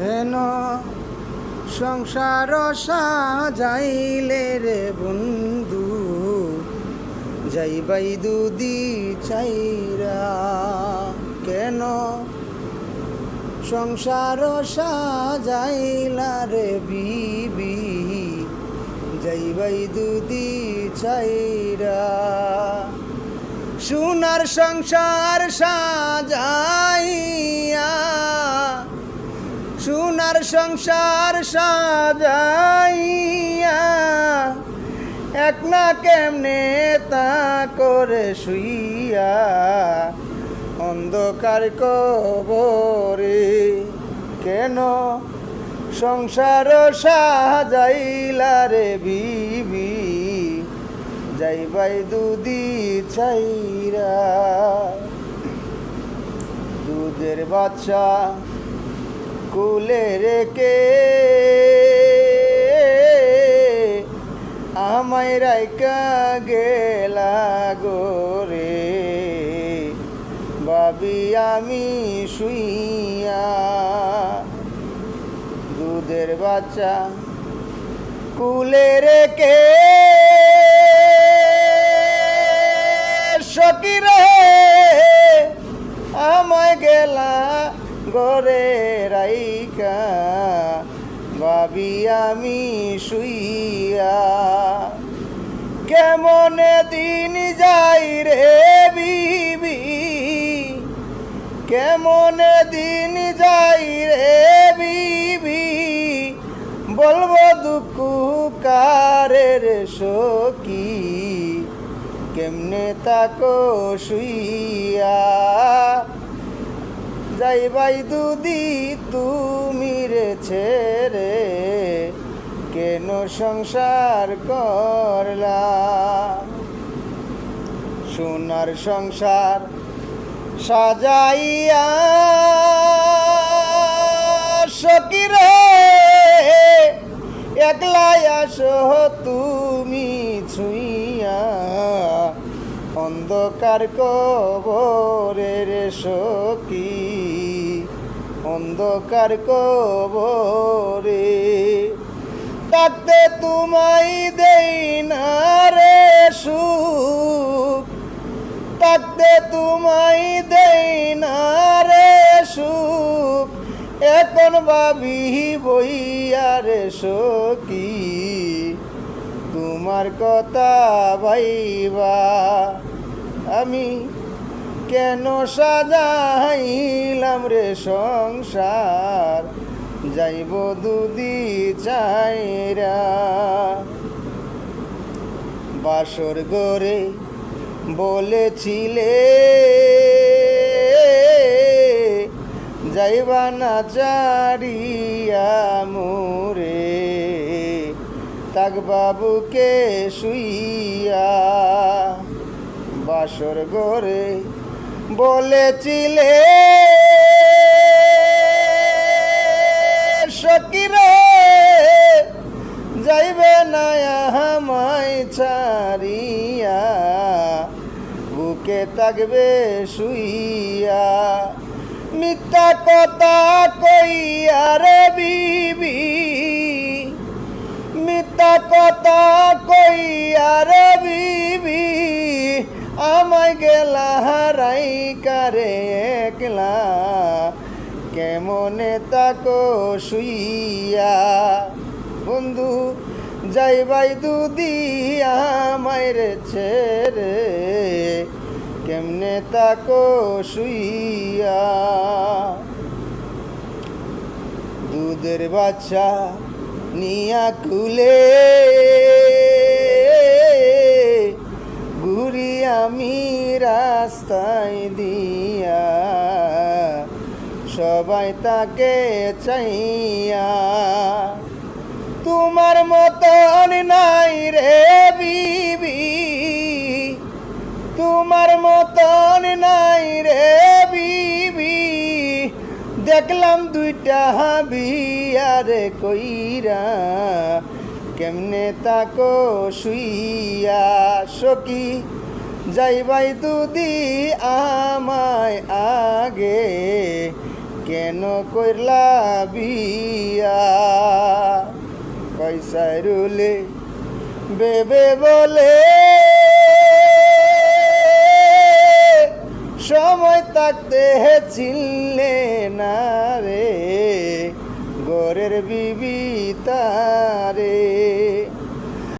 কেন সংসার সাজাইলে রে বন্ধু, যাইবাই দুদি চাইরা। কেন সংসার সাজাইলা রে বিবি, যাইবাই দুদি চাইরা। সোনার সংসার সাজাইয়া, সোনার সংসার সাজাইয়া, এক না কেমনে তা করে শুইয়া, অন্ধকার কবরে। কেন সংসার সাজাইলা রে বিবি, যাইবাই দুদি চাইরা। দুধের বাচ্চা কুলে রেখে আমায় রাইকা গেলা গোরে, ভাবি আমি শুইয়া। দুধের বাচ্চা কুলে রেখে সখী রে আমায় গেলা ঘরে রাইকা, ভাবি আমি শুইয়া। কেমন দিন যাই রে বিবি, কেমন দিন যাই রে বিবি, বলবো দুঃখ কারের সখী, কেমনে তাকো শুইয়া। যাইবাই দুদি তুমি রে ছেড়ে, কেন সংসার করলা। সোনার সংসার সাজাইয়া সখী রে, একলাই আসো তুমি ছুঁইয়া, অন্ধকার কবরের সখী, অন্ধকার কবরে। থাকতে তোমায় দেই না রে সুখ, থাকতে তোমায় দেই না রে সুখ, এখন ভাবি বইয়া রে সখী, তোমার কথা ভাইবা। আমি কেন সাজাইলাম রে সংসার, যাইব দুদি চাইরা। বাসর ঘরে বলেছিলে যাইবা না চারিয়া মোরে, তাক বাবুকে শুইয়া। বাসর ঘরে বলেছিলে সখী রে, যাইবে না আমায় ছাড়িয়া, বুকে থাকবে শুইয়া। মিথ্যা কথা কইয়া রে বিবি, মিথ্যা কথা কইয়া রে বিবি, আমায় গেলা হারাই কারে একলা, কেমনে তাকো শুইয়া। বন্ধু যাইবাই দুদি আমায় রে ছেড়ে, কেমনে তাকো শুইয়া। দুধের বাচ্চা নিয়া কুলে ঘুরি আমি রাস্তায় দিয়া, সবাই তাকে চাইয়া। তোমার মতন নাই রে বিবি, তোমার মতন নাই রে বিবি, দেখলাম দুইটা বিয়ারে কইরা, কেমনে তাকো শুইয়া। সখী যাইবাই দুদি আমায় আগে, কেন কইরলা বিয়া কইসাইরুলে বেবে বলে সময় থাকতে চিনলে না রে গোরের বিবি তারে